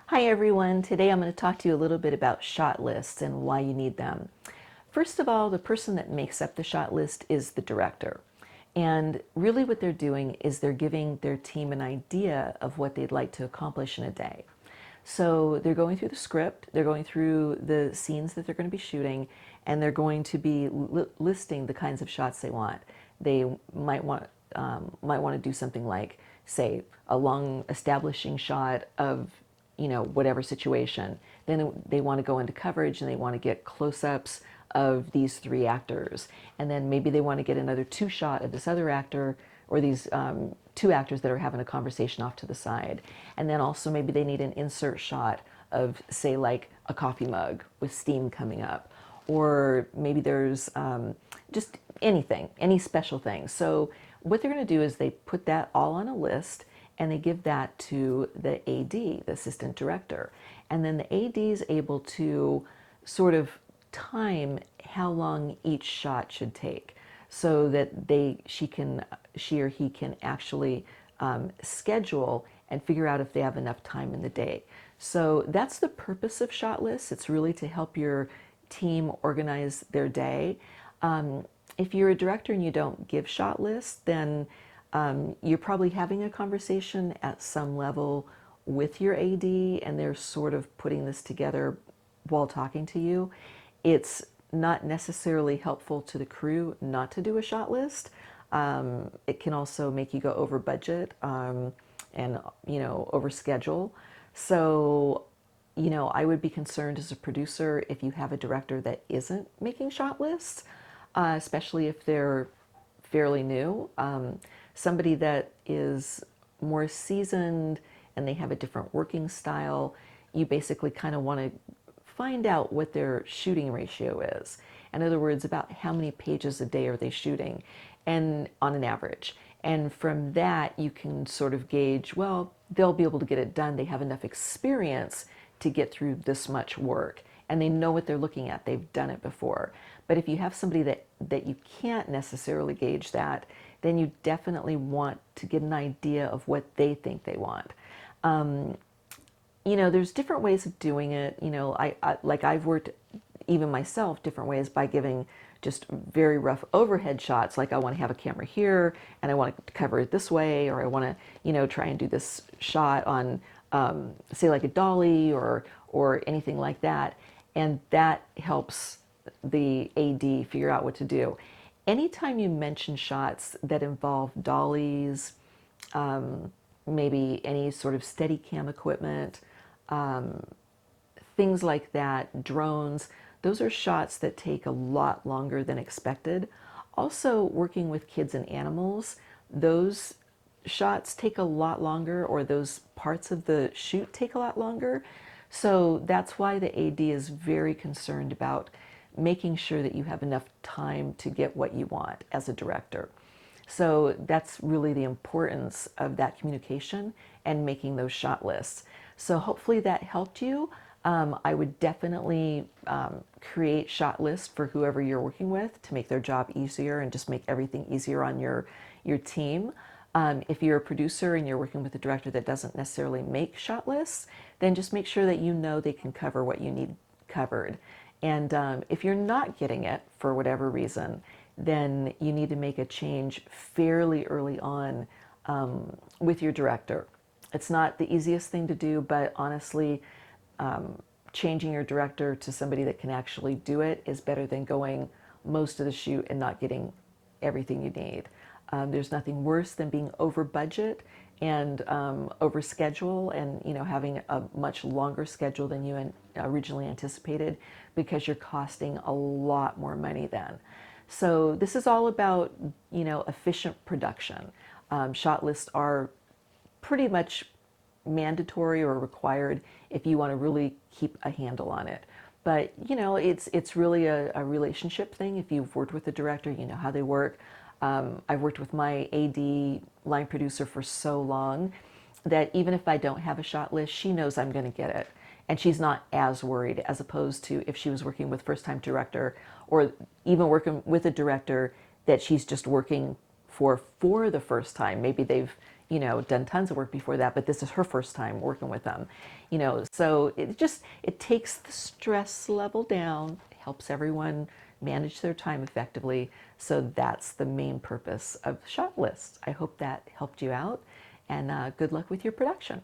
Hi everyone, today I'm going to talk to you a little bit about shot lists and why you need them. First of all, the person that makes up the shot list is the director. And really what they're doing is they're giving their team an idea of what they'd like to accomplish in a day. So they're going through the script, they're going through the scenes that they're going to be shooting, and they're going to be listing the kinds of shots they want. They might want to do something like, say, a long establishing shot of whatever situation. Then they want to go into coverage and they want to get close-ups of these three actors, and then maybe they want to get another two shot of this other actor or these two actors that are having a conversation off to the side. And then also maybe they need an insert shot of, say, like a coffee mug with steam coming up, or maybe there's just anything, any special thing. So what they're going to do is they put that all on a list and they give that to the AD, the assistant director. And then the AD is able to sort of time how long each shot should take so that she or he can actually schedule and figure out if they have enough time in the day. So that's the purpose of shot lists. It's really to help your team organize their day. If you're a director and you don't give shot lists, then you're probably having a conversation at some level with your AD, and they're sort of putting this together while talking to you. It's not necessarily helpful to the crew not to do a shot list. It can also make you go over budget and over schedule. So I would be concerned as a producer if you have a director that isn't making shot lists, especially if they're fairly new. Somebody that is more seasoned and they have a different working style, you basically kind of want to find out what their shooting ratio is. In other words, about how many pages a day are they shooting, and on an average. And from that, you can sort of gauge, well, they'll be able to get it done. They have enough experience to get through this much work, and they know what they're looking at. They've done it before. But if you have somebody that you can't necessarily gauge that, then you definitely want to get an idea of what they think they want. There's different ways of doing it. I've worked even myself different ways by giving just very rough overhead shots. Like I want to have a camera here and I want to cover it this way, or I want to, try and do this shot on, say like a dolly or anything like that. And that helps the AD figure out what to do. Anytime you mention shots that involve dollies, maybe any sort of Steadicam equipment, things like that, drones, those are shots that take a lot longer than expected. Also, working with kids and animals, those shots take a lot longer, or those parts of the shoot take a lot longer. So that's why the AD is very concerned about making sure that you have enough time to get what you want as a director. So that's really the importance of that communication and making those shot lists. So hopefully that helped you. I would definitely create shot lists for whoever you're working with to make their job easier and just make everything easier on your team. If you're a producer and you're working with a director that doesn't necessarily make shot lists, then just make sure that you know they can cover what you need covered. And if you're not getting it for whatever reason, then you need to make a change fairly early on with your director. It's not the easiest thing to do, but honestly, changing your director to somebody that can actually do it is better than going most of the shoot and not getting everything you need. There's nothing worse than being over budget and over schedule, and having a much longer schedule than you originally anticipated, because you're costing a lot more money then. So this is all about efficient production. Shot lists are pretty much mandatory or required if you want to really keep a handle on it. But it's really a relationship thing. If you've worked with a director, you know how they work. I've worked with my AD line producer for so long that even if I don't have a shot list, she knows I'm going to get it. And she's not as worried, as opposed to if she was working with first-time director, or even working with a director that she's just working for the first time. Maybe they've done tons of work before that, but this is her first time working with them. So it takes the stress level down, helps everyone manage their time effectively. So that's the main purpose of shot lists. I hope that helped you out, and good luck with your production.